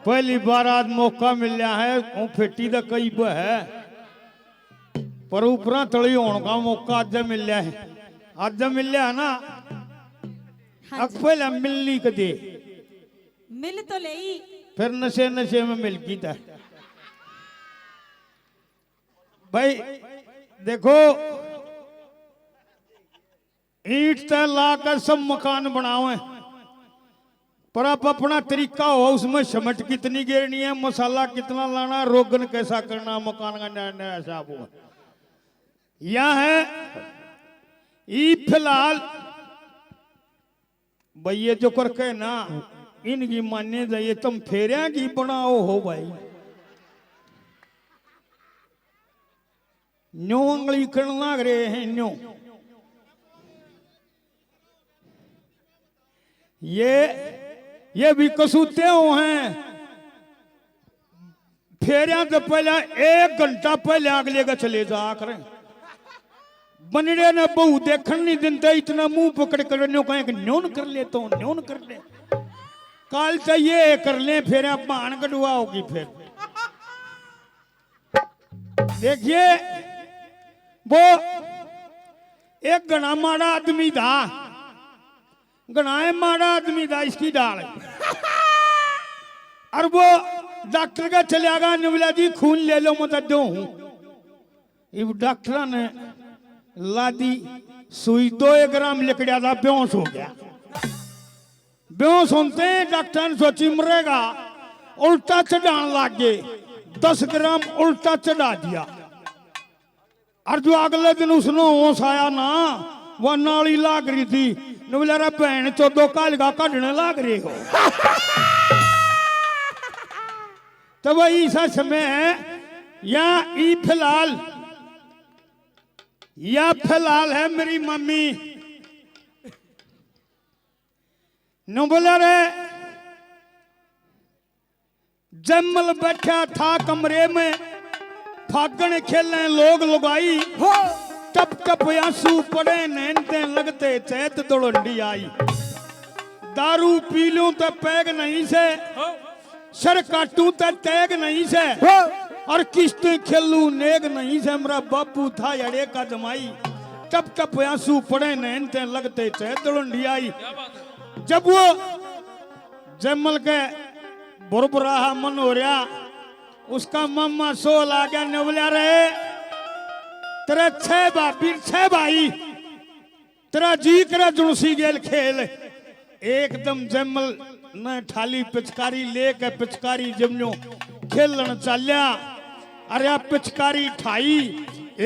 पहली बार आज मौका मिलया है वो फेटी दा कई है पर ऊपरा तली होने का मौका अज मिलया है। अज मिलया है ना हाँ पहले मिलनी कदे मिल तो ले फिर नशे नशे में मिल गई था। भाई देखो ईंट तय ला कर सब मकान बनावे पर आप अपना तरीका हो उसमें समट कितनी गिरनी है, मसाला कितना लाना, रोगन कैसा करना, मकान का नया नया हिसाब हुआ। यह है ई फिलहाल भाई ये जो करके ना इनकी मान्य जाइए तुम फेरिया की बनाओ हो भाई न्यो अंगली करने लग रहे हैं न्यो ये भी कसूते हो हैं फेरिया तो पहले 1 घंटा पहले अगले का चले जा करें बनड़े ने बहु देखन नहीं देते इतना मुंह पकड़ कर न्योन कर ले तो न्योन कर ले कल तो ये कर ले फिर आप मान कटवा होगी फिर देखिए वो एक घना माड़ा आदमी था घनाए माड़ा आदमी था इसकी डाल और वो डॉक्टर का चले गया निवला जी खून ले लो मैं दो हूं डॉक्टर ने लादी सुई 2 ग्राम लिकड़ा था बेहोश हो गया। बेहोश होते डॉक्टर ने सोची मरेगा उल्टा चढ़ाने लग गए 10 ग्राम उल्टा चढ़ा दिया और जो अगले दिन उसने होश आया ना वह नाली लाग रही थी बोला भैन 14 काल का काटने लाग रही हो तो वही ऐसा समय है या ई फिलहाल है मेरी मम्मी नो बोला रे जमल बैठा था कमरे में फागण खेलने लोग लगाई टप टप आंसू पड़े नैनते लगते चैत दौड़ंडी आई दारू पी लूं तो पैग नहीं से सर काटू तो तैग नहीं से और किस्त खेलू नेग नहीं से मेरा बापू था अड़े का जमाई टप टप आंसू पड़े नैनते लगते चैत दौड़ंडी आई। जब वो जमल के बुरबुराहा मन हो रहा उसका मम्मा सो ला गया नवलिया रहे तेरा 6 भाई तेरा जी करे जुड़सी गेल खेल एकदम जमल न ठाली पिचकारी लेके पिचकारी जमनो खेलन चलिया अरे आप पिचकारी ठाई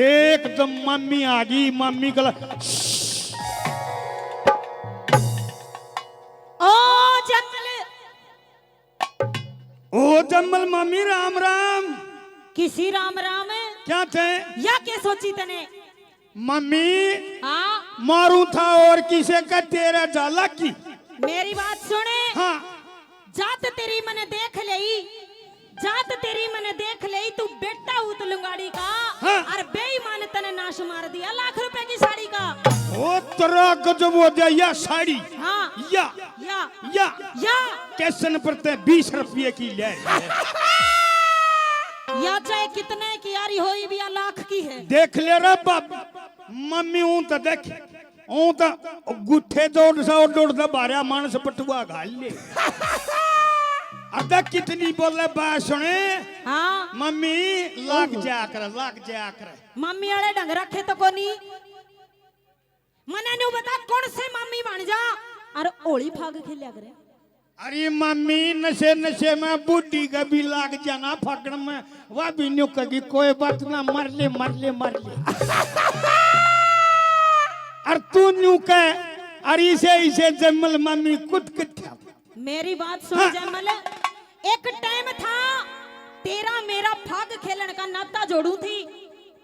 एकदम मम्मी आ गई मम्मी कल ओ जमल मम्मी राम राम किसी राम राम है क्या थे या क्या सोची तने मम्मी हाँ मारू था और किसे का तेरा जाला की मेरी बात सुने हाँ जात तेरी मैंने देख ले तू बेटा हूँ तो लुंगाड़ी का हाँ। और बेईमान तने नाश मार दिया लाख रुपए की साड़ी का ओ तेरा गजब हो गया या साड़ी हाँ या या स्टेशन पर ते 20 रुपये की ले या चाहे कितने की यारी होई भी या लाख की है देख ले रे बाप मम्मी हूं तो देख हूं तो गुठे दौड़ बारह मानस पटुआ घाल ले अदा कितनी बोले बात सुने हाँ मम्मी लाग जा कर मम्मी वाले ढंग रखे तो कोनी मने नु बता कौन से मम्मी बन जा और ओली फाग खेलिया करे अरे मम्मी नशे में बूढ़ी का भी लाग जाना फागण में वह भी न्यू कगी कोई बात ना मर ले और तू न्यू कह अरे इसे जमल मम्मी कुछ मेरी बात सुन जमल एक टाइम था तेरा मेरा फाग खेलन का नाता जोड़ू थी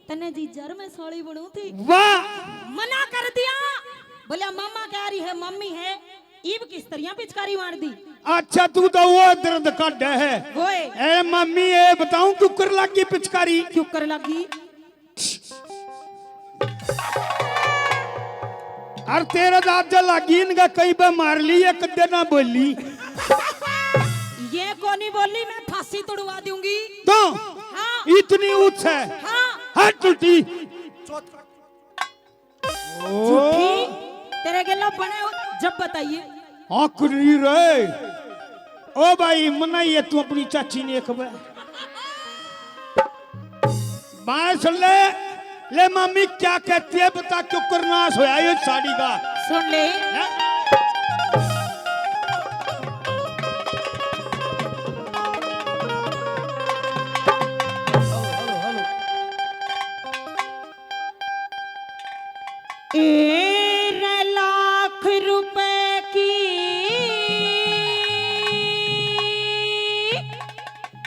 तने जी जर में सोड़ी बनू थी वाह मना कर दिया बोला मामा कह रही है मम्मी है ईब किस तरह पिचकारी मार दी अच्छा तू तो वो दर्द काट है ओए ए मम्मी ये बताऊं क्यों कर लगी पिचकारी क्यों कर लगी और तेरे दादा लगी इनका कई बार मार ली एक ना बोली ये कोनी बोली मैं फांसी तुड़वा दूंगी। तो हाँ इतनी ऊंच है। हाँ हट टूटी। झूठी तेरे गेला बने हो, जब बताइए। आखिरी रे ओ भाई मनाइए तू अपनी चाची ने एक बार बात सुन ले मम्मी क्या कहती है बता क्यों करनाश होया ये साड़ी का सुन ले। एक लाख रुपए की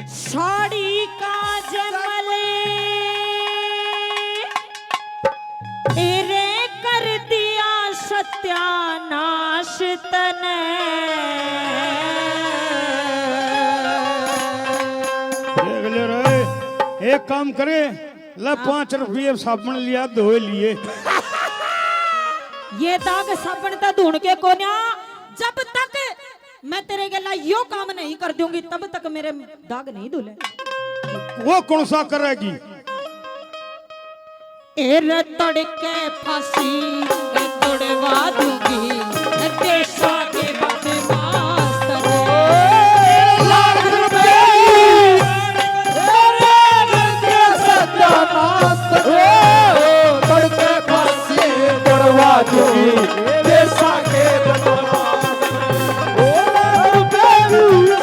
साड़ी का जमल तेरे कर दिया सत्यानाश तने। देख ले रे एक काम करे ला 5 रुपये साबुन लिया धो लिए। ये दाग साबुन तो ढूंढ के कोन्या, जब तक मैं तेरे गला यो काम नहीं कर दूंगी तब तक मेरे दाग नहीं धुले। वो कौन सा करेगी? एर तड़के फांसी तुड़वा दूंगी देशा के बदमाश लाख रुपए तड़के फांसी तुड़वा दूंगी देशा के बदमाश।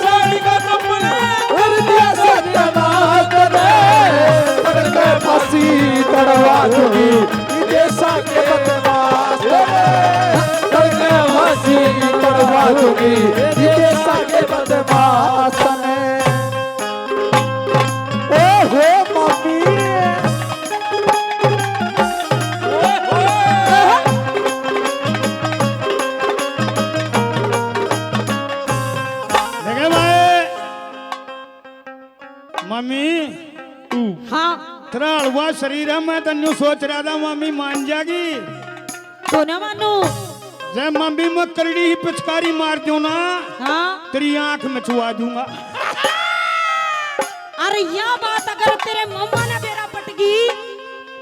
साड़ी का कपड़े कर दिया सत्यानाश तड़के फांसी तुड़वा दूंगी देशा के बदमाश। तड़के फांसी तुड़वा दूंगी देशा के बदमाश ने। ओहो मम्मी देखे भाई मम्मी तू हाँ तेरा हलवा शरीर है मैं तन्यू सोच रहा था मम्मी मान जाएगी। तो न मानू। जब मम्मी मैं करड़ी ही पिचकारी मार दूं ना हाँ तेरी आंख में छुआ दूंगा। अरे यह बात अगर तेरे मम्मा ने बेरा पटगी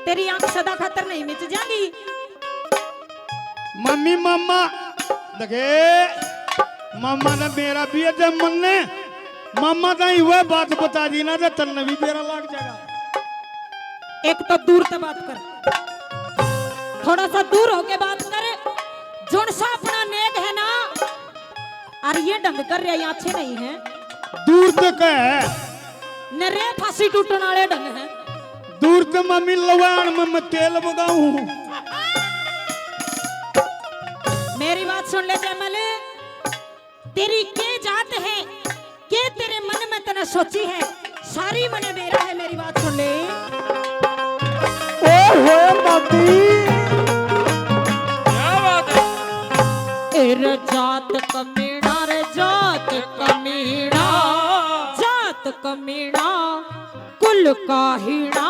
तेरी आंख सदा खातर नहीं मिट जाएगी। मम्मी मम्मा देखे मम्मा ने मेरा भी है जब मन ने मम्मा का ही वह बात बता दी ना तो तन्ने भी मेरा लग जाएगा। एक तो दूर से बात कर, थोड़ा सा दूर होके बात कर। जोन सा अपना नेक है ना और ये ढंग कर रहे हैं अच्छे नहीं है। दूर तक है नरे फांसी टूटने वाले ढंग है। दूर तो मम्मी लवान में मैं तेल बगाऊं। मेरी बात सुन ले जयमल, तेरी के जात है के तेरे मन में तना सोची है सारी मने मेरा है। मेरी बात सुन ले। ओहो मम्मी रे जात कमीना रे जात कमीना जात कमीना कुल का हीना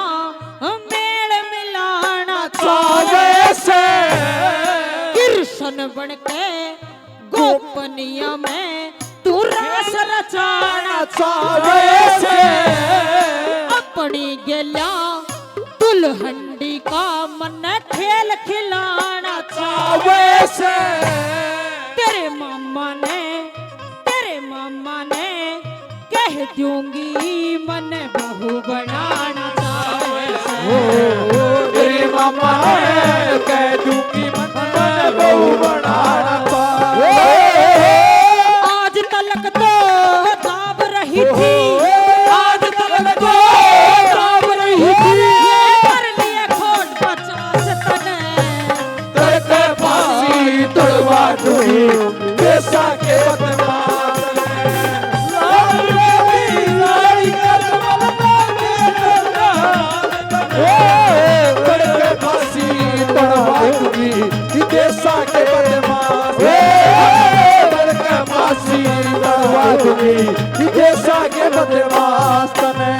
मेल मिलाना चावे से कृष्ण बन के गोपनीय में तू रस रचाना चावे से अपनी गेला दुल्हंडी का मन खेल खिलाना चावे से तेरे मामा ने कह दूंगी मन बहू बनाना तेरी मामा कह दूंगी मन बहू बनाना। आज तलक तो दाब रही थी, आज तक तो दाब रही थी ये कर लिए खोट 50 तने। तड़के फांसी तुड़वा दूंगी देशा के बदमाश तड़के फांसी तुड़वा दूंगी देशा के बदमाश। तड़के फांसी तुड़वा दूंगी देशा के बदमाश तने।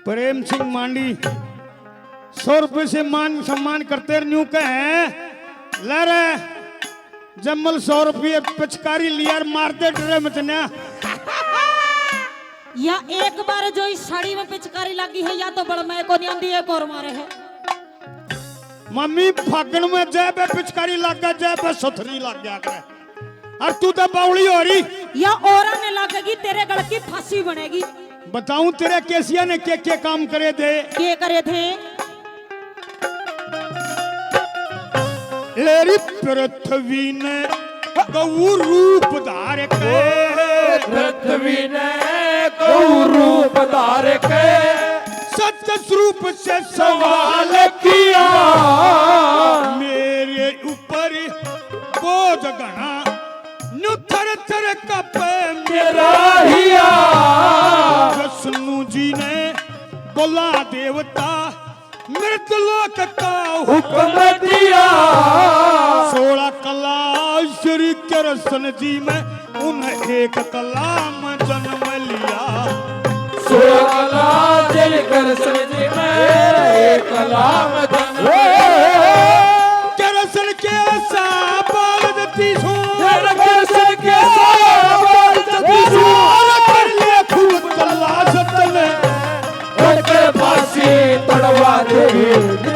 प्रेम सिंह मांडी 100 रुपए से मान सम्मान करते न्यू कहे ले रे जम्मल 100 रुपये पिचकारी लिया मारते डरे मत ना। या एक बार जो इस साड़ी में पिचकारी लगी है या तो बड़मय को नहीं आंदी एक और मारे है। मम्मी फागण में जय बे पिचकारी लग गया जय बे सुथरी लग गया करे और तू तो बावली हो रही या और ने लगेगी तेरे गल की फांसी बनेगी। बताऊं तेरे केसिया ने क्या काम करे थे के करे थे लेरी पृथ्वी ने गौ रूप धार के पृथ्वी ने गौ रूप धार के सत्य स्वरूप से सवाल किया मेरे ऊपर बोझ घना नु थर थर कपे मेरा हिया विष्णु जी ने बोला देवता मृत लोक का हुक्म दिया 16 कला श्री कृष्ण जी में उन एक कला में जन्म लिया 16 कला श्री कृष्ण जी में कलाम कृष्ण के साबाल जती सो कृष्ण के साबाल जती सो कर ले खूब कला सतने उनके फांसी तड़वा दे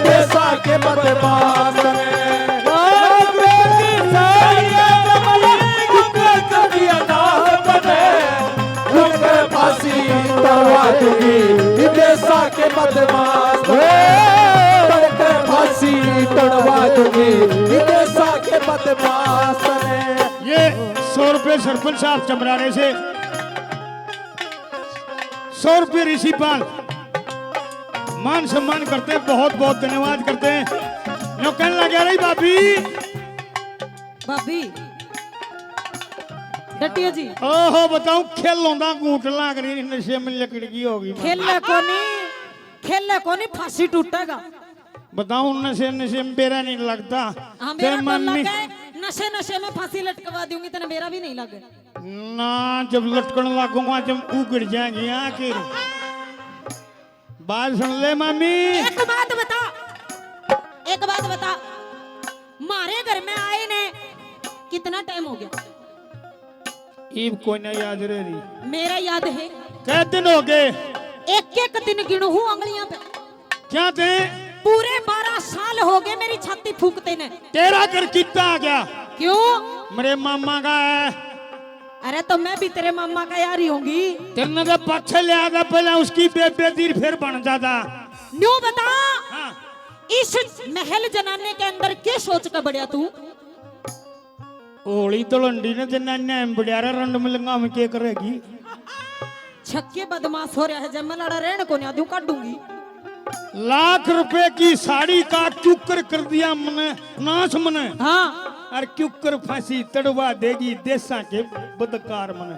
देशा के बदमाश देशा के बदमाश फांसी तड़वा दूंगी देशा के बदमाश ये 100 रुपए सरपंच साहब चमराने से 100 रुपये ऋषि पाल मान सम्मान करते हैं बहुत बहुत धन्यवाद करते हैं नो कहने लगे रही भाभी भाभी डटिया जी ओहो बताऊं खेल लौंदा घूट लाग रही नशे में लकड़ी होगी खेलने को नहीं फांसी टूटेगा। बताऊं नशे नशे में मेरा नहीं लगता हाँ तेरे मेरा तो मम्मी लगे नशे नशे में फांसी लटकवा दूंगी तो मेरा भी नहीं लगे ना जब लटकन लगूंगा जब उगड़ जाएंगी आखिर बात सुन ले मम्मी एक बात बता मारे घर में आए ने कितना टाइम हो गया ईब कोई नहीं याद रही मेरा याद है कै दिन हो गए एक एक दिन गिनू हूँ अंगलियां पे क्या थे पूरे 12 साल हो गए मेरी छाती फूकते ने तेरा घर कितना आ गया क्यों मेरे मामा का है अरे तो मैं भी तेरे मामा का यार ही होंगी तेरे तो पक्षे ले आता पहले उसकी बेबेदीर फिर बन जाता न्यू बता हाँ। इस महल जनाने के अंदर क्या सोच कर बढ़िया तू होली तलंडी ने जनाने बड़ियारा रंड मिलंगा में क्या करेगी छक्के बदमाश हो रहा है जब मैं लड़ा रहने को नहीं काट दूंगी लाख रुपए की साड़ी का चुकर कर दिया मने नाश मने हाँ और क्यूकर फांसी तड़वा देगी देशा के बदकार मने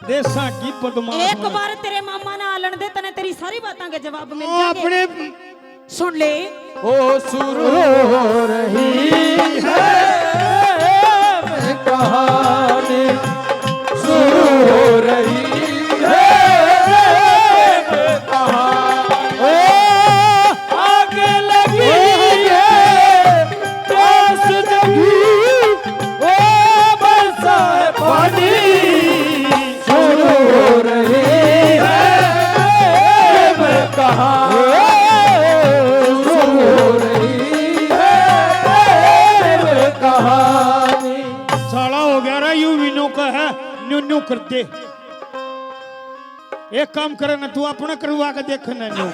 देशा की बदमाश एक मने। बार तेरे मामा ना आलन दे तने तेरी सारी बातों के जवाब मिल ओ जाएंगे अपने सुन ले ओ शुरू हो रही है कहानी शुरू हो रही है कहानी आगे लगी है प्यास जगी ओ बरसा है पानी शुरू हो रही है कहानी साला हो गया रा यू विनो का है न्यू न्यू कर दे एक काम करे ना तू अपना करवा के देख ना न्यू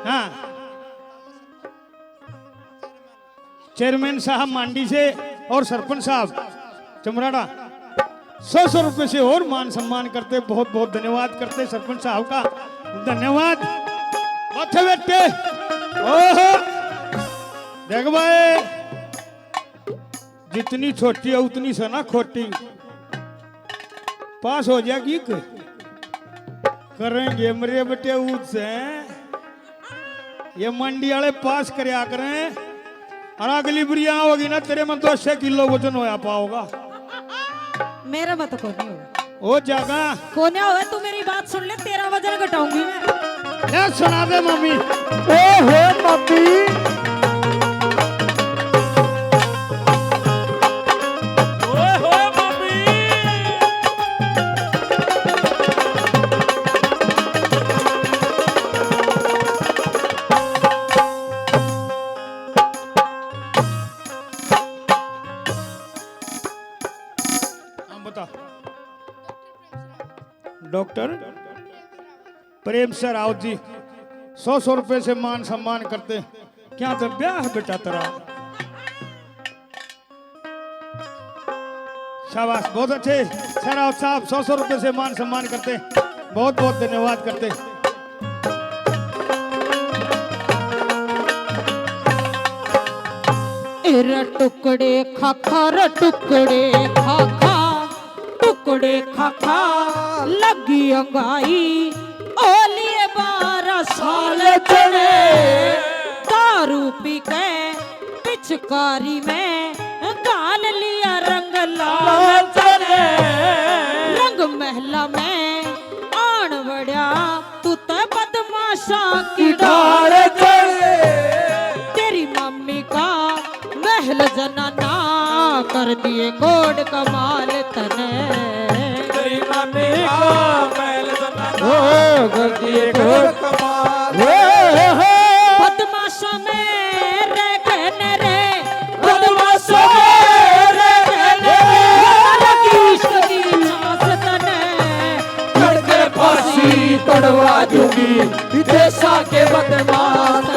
हाँ चेयरमैन साहब मांडी से और सरपंच साहब चमराड़ा 100 रुपए से और मान सम्मान करते बहुत बहुत धन्यवाद करते सरपंच साहब का धन्यवाद माथे बैठे ओहो देख भाई जितनी छोटी है उतनी सना खोटी पास हो जाएगी करेंगे मेरे बेटे से ये मंडी वाले पास करया करें और अगली बुरिया होगी ना तेरे में 200 किलो वजन होया पाओगा मेरा मत को नहीं होगा ओ जागा कोन्या हुए तू मेरी बात सुन ले, तेरा वजन घटाऊंगी मैं। क्या सुना दे मम्मी। ओ हो मम्मी बता। डॉक्टर प्रेम से राउत जी 100 रुपए से मान सम्मान करते। क्या तो ब्याह है बेटा तेरा। शाबाश, बहुत अच्छे राउत साहब 100 रुपए से मान सम्मान करते। बहुत बहुत धन्यवाद करते। टुकड़े खाखा र टुकड़े खाखा, टुकड़े खाखा लगी अंगाई। ओलिए 12 साल चढ़े, दारू पी के पिचकारी में गाल लिया रंग लाल चढ़े। रंग महला में आन बढ़िया, तू तो बदमाशा की डाल चढ़े। तेरी मम्मी का महल जनाना कर दिए कोड कमाल तने। तेरी मम्मी का महल जनाना कर दिए कोड कमाल। बदमाशा में रे कहने रे, बदमाशों में रे कहने लगी इश्क की सांस तने। करके फांसी तड़वा दूंगी देशा के बदमाश।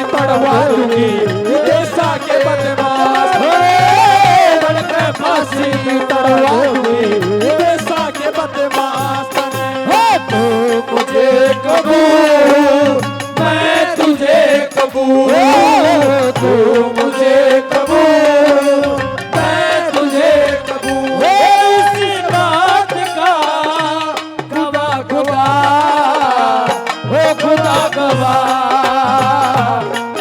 तड़वा दूंगी देशा के बदमाश। फांसी तड़वा दूंगी देशा के बदमाश। तू मुझे कबूल, मैं तुझे कबूल। तू मुझे कबूल, मैं तुझे कबूल। इसी बात का गवाह खुदा, ओ खुदा गवाह,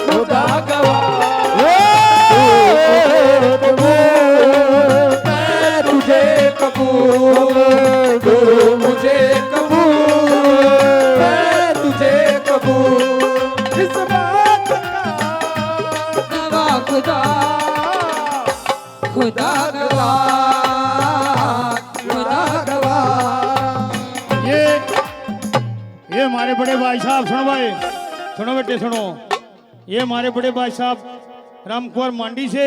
खुदा गवाह। मैं तुझे कबूल, तू मुझे कबूल, मैं तुझे कबूल। इस बात का गवाह खुदा, खुदा गवाह, खुदा गवाह। ये हमारे बड़े भाई साहब, सुनो भाई, सुनो बेटे सुनो। ये हमारे बड़े भाई साहब राम कुमार मांडी से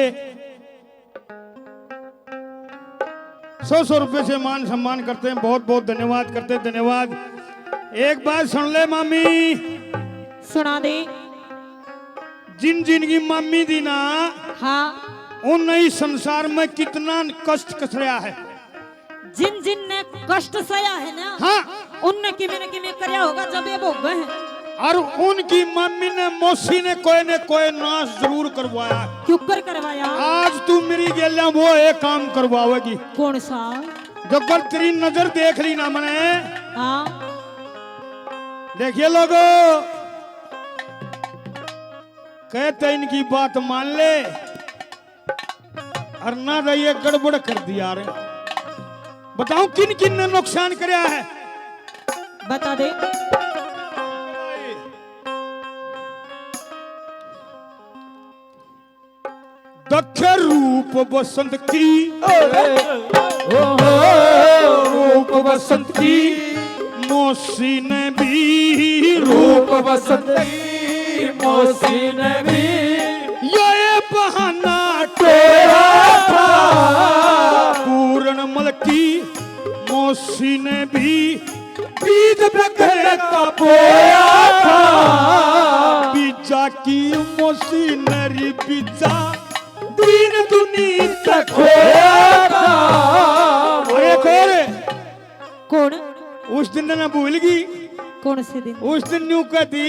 100 रुपए से मान सम्मान करते हैं। बहुत बहुत धन्यवाद करते हैं, धन्यवाद। एक बात सुन ले मामी, सुना दे। जिन जिन की मामी दी ना, हाँ, उन नई संसार में कितना कष्ट कसरया है। जिन जिन ने कष्ट सया है ना, हाँ, उनने किमें करया होगा जब ये भोग गए हैं। और उनकी मम्मी ने मौसी ने कोई नाश जरूर करवाया। क्यों कर करवाया? आज तू मेरी गेलिया वो एक काम करवाएगी। कौन सा? जो कर तेरी नजर देख ली ना मैंने। हाँ, देखिए लोगो, कहते इनकी बात मान ले और ना तो ये गड़बड़ कर दिया रे। बताओ किन किन ने नुकसान कराया है, बता दे। दक्ष रूप बसंत की, रूप बसंत की, मौसी ने भी रूप रूप बसंत की, मौसी ने भी ये बहाना तेरा था। पूर्ण मल की मौसी ने भी बीज बखेर का बोया था। बीजा की मौसी नरी बीजा दीन दुनी तक खोया था। अरे कौन? कौन? उस दिन ना भूल गई। कौन से दिन? उस दिन न्यू कहती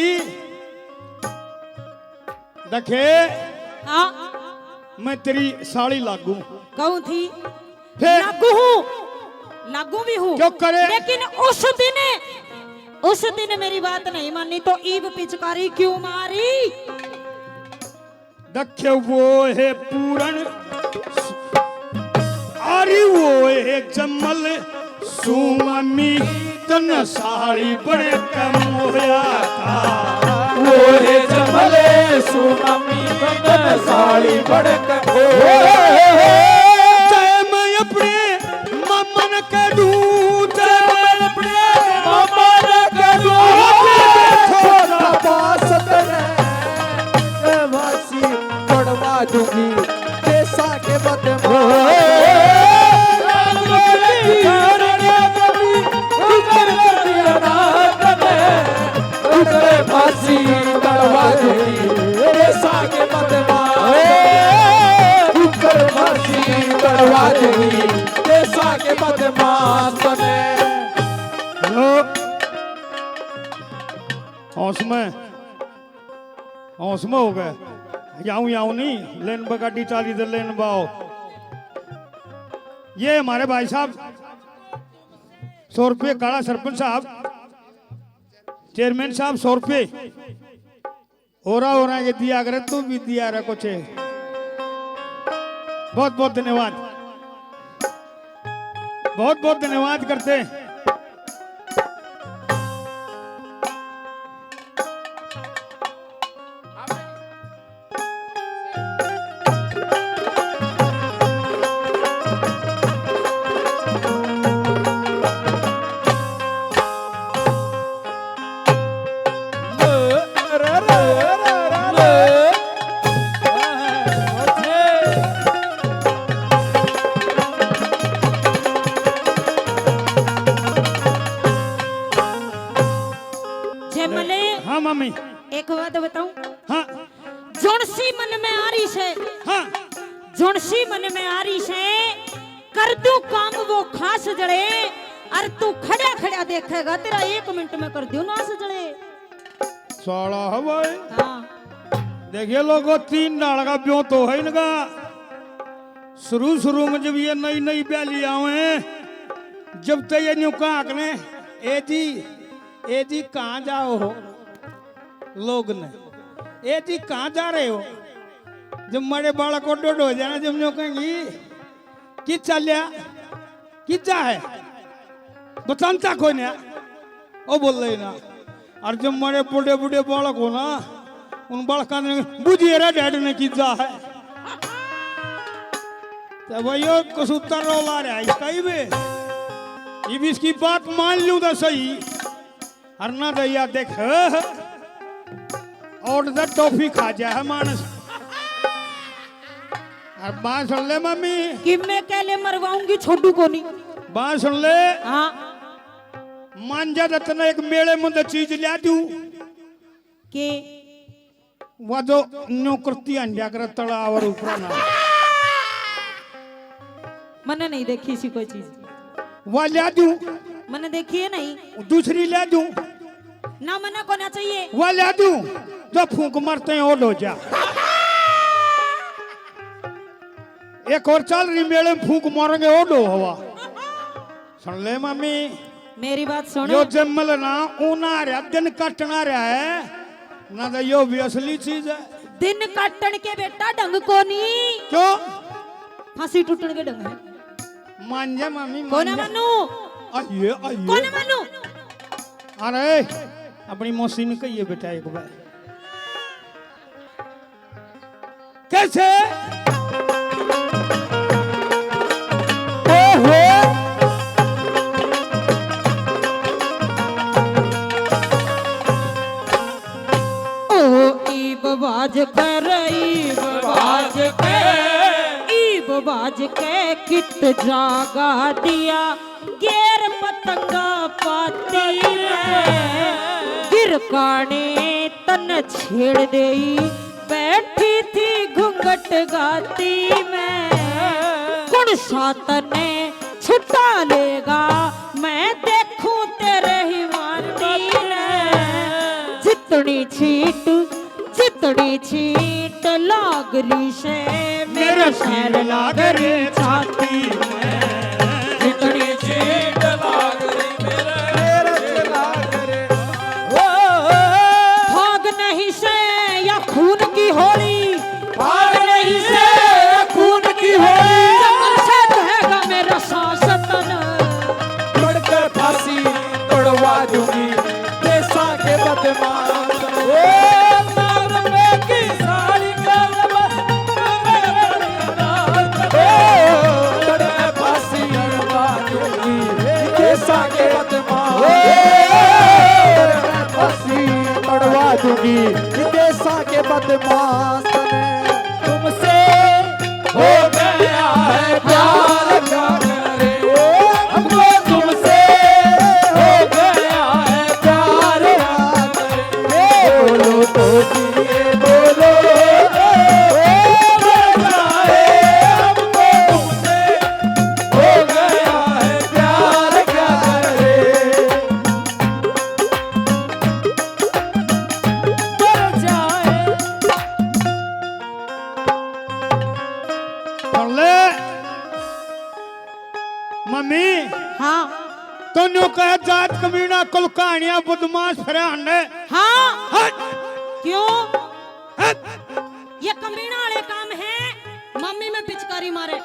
देखे हाँ, मैं तेरी साड़ी लागू। कहूँ थी फिर? लागू हूँ, लागू भी हूँ। क्यों करे? लेकिन उस दिन मेरी बात नहीं मानी तो ईब पिचकारी क्यों मारी? दख्य वो है पूरण आरी वो है जमल सुममी तन साड़ी बड़े कम होया था वो है जमले सुनामी बंदन साड़ी बड़क हो चाहे मैं अपने ममन के दूं चाहे मैं अपने ममन के दूं छोड़ा बासत ने वासी पड़वा दूंगी जैसा के फांसी पड़वा दूंगी जैसा के फांसी पड़वा दूंगी जैसा के बदमाश ने हौस में हो गए याऊं नहीं लेन बगाड़ी चाली दे लेन बाओ ये हमारे भाई साहब 100 रुपये काला सरपंच साहब चेयरमैन साहब 100 रुपये हो रहा ये दिया करे तू भी दिया रहा कुछ बहुत बहुत धन्यवाद बहुत बहुत धन्यवाद करते हैं हाँ मम्मी एक बात बताऊं हाँ जोनसी मन में आ रही है हाँ जोनसी मन में आ रही है कर दू काम वो खास जड़े और तू खड़ा खड़ा देखेगा तेरा 1 मिनट में कर दू नास जड़े साला हवाई हाँ देखिए लोगों 3 डाल का ब्यों तो है इनका शुरू में जब ये नई नई ब्याली आवे जब तक ये न्यू कहा आकने ए जी कहाँ जाओ हो लोग ने ए जी कहाँ जा रहे हो जब मेरे बालक को डोड हो जाना जब न्यू कहेंगी कि चलिया कि जा है बताता कोई ना वो बोल रही ना और जब मेरे बूढ़े बूढ़े बालक हो ना उन बालका ने बुझिए रे डैड ने की जा है तो भैया कसूतर रोला रहा है इसका ही में ये भी इसकी बात मान लूं तो सही और ना दैया देख और टॉफी खा जाए मानस और बात सुन ले मम्मी कि मैं कहले मरवाऊंगी छोटू को नहीं बात सुन ले हाँ मान जा रत्न एक मेले में चीज लिया दूं के वो जो न्यू करती अंडा कर तड़ा और ऊपर ना मैंने नहीं देखी सी कोई चीज वो लिया दूं मैंने देखी है नहीं दूसरी लिया दूं ना मना को ना चाहिए वो लिया दूं जो फूंक मारते हैं ओड हो जा एक और चल रही मेले में फूंक मारेंगे ओडो हवा सुन ले मम्मी मेरी बात सुनो यो जमल ना ऊना रहा दिन कटना रहा है ना तो यो भी असली चीज है दिन काटन के बेटा ढंग को नहीं क्यों फांसी टूटन के ढंग है मान जा मम्मी कौन मानू आइए कौन मानू अरे अपनी मौसी ने कहिए बेटा एक बार कैसे बाज कर ईब बाज के कित जागा दिया गेर पतंगा पाती गिर काने तन छेड़ देई बैठी थी घूंघट गाती मैं कुण सातने छुटा लेगा मैं देखूं तेरे ही मानती जितनी छीट लागरी से मेरा शहर लागरी छाती में जितनी चीट लागरी मेरे लागरे भाग नहीं से या खून की होली पास में तुमसे हो गया है प्यार क्या करे हमको तुमसे हो गया है प्यार क्या करे बोलो तो जिए बोलो सुन ले मम्मी हाँ तो न्यू कह जात कमीना कुल कहानियां बदमाश फरहान ने हाँ हट क्यों हट ये कमीना वाले काम है मम्मी में पिचकारी मारे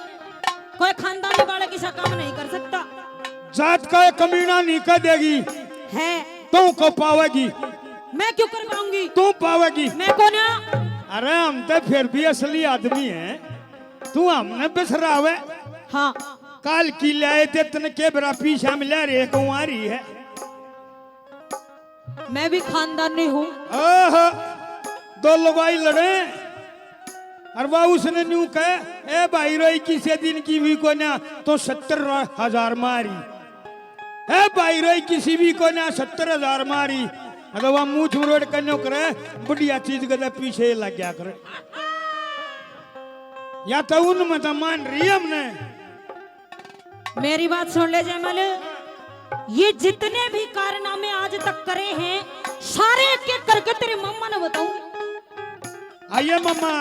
कोई खानदानी वाले किसा काम नहीं कर सकता जात का कमीना नहीं कर देगी है तू को पावेगी मैं क्यों कर पाऊंगी तू पावेगी मैं कौन है अरे हम तो फिर भी असली आदमी हैं तू हमने बिसरावे हाँ काल की लाए थे तन के बरा पीछा मिला रे कुंवारी है मैं भी खानदानी हूँ ओह दो लुगाई लड़े और वह उसने न्यू कहे ए भाई रोई किसी दिन की भी को ना तो 70,000 मारी ए भाई रोई किसी भी को ना 70,000 मारी अगर वह मुंह छुरोड़ करने करे बढ़िया चीज के पीछे लग गया करे या तो उनमें तो मान रही हमने मेरी बात सुन ले जयमल ये जितने भी कारनामे आज तक करे हैं सारे एक एक करके तेरी मम्मा ने बताऊं आइए मम्मा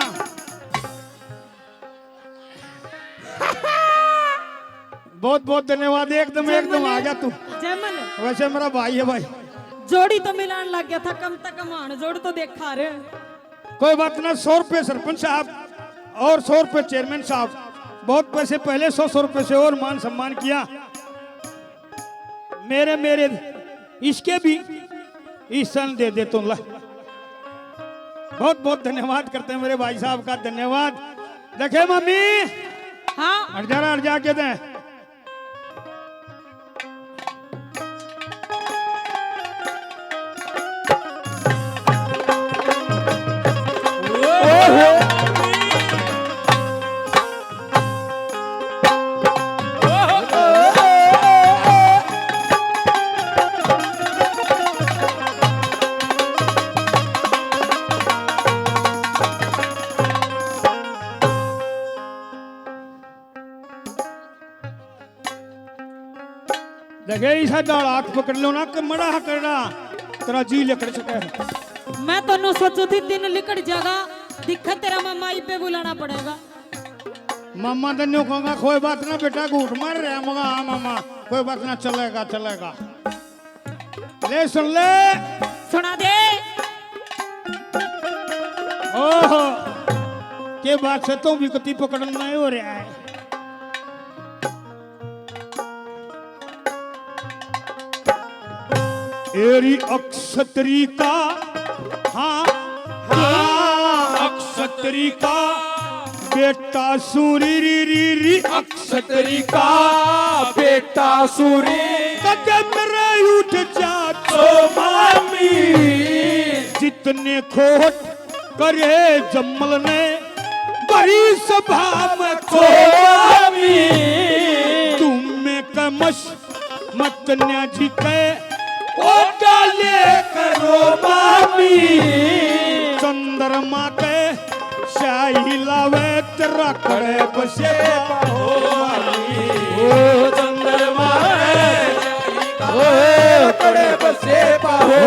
बहुत बहुत धन्यवाद एकदम एकदम आ गया तू जयमल वैसे मेरा भाई है भाई जोड़ी तो मिलान लग गया था कम तक मान जोड़ तो देखा रे कोई बात ना 100 रुपए सरपंच साहब और 100 रुपए चेयरमैन साहब बहुत पैसे पहले 100 रुपए से और मान सम्मान किया मेरे मेरे इसके भी इस सन दे दे तुम ला बहुत बहुत धन्यवाद करते हैं मेरे भाई साहब का धन्यवाद देखे मम्मी हाँ हट जा के दें देखे ऐसा डाल हाथ पकड़ लो ना कि मड़ा करना तेरा जी लिकड़ चुका है मैं तो सोचू थी दिन लिकड़ जाएगा दिक्कत तेरा मामा आई पे बुलाना पड़ेगा मामा तो न्यू कहूंगा कोई बात ना बेटा घूट मार रहे मगा हाँ मामा कोई बात ना चलेगा चलेगा ले सुन ले सुना दे ओह के बात से तो भी कति पकड़ना नहीं हो रहा है एरी अक्षत्री का हाँ हाँ अक्षत्री का बेटा सूरी री री री अक्षत्री का बेटा सूरी कदम रे उठ जा तो मामी जितने खोट करे जम्मल ने बड़ी सभा में तो मामी तुम में कमश मत न्या जी के ओ डाले करो मामी चंद्रमा के शाही लावे तेरा खड़े बसे हो मामी ओ चंद्रमा ओ कड़े बसे पाहो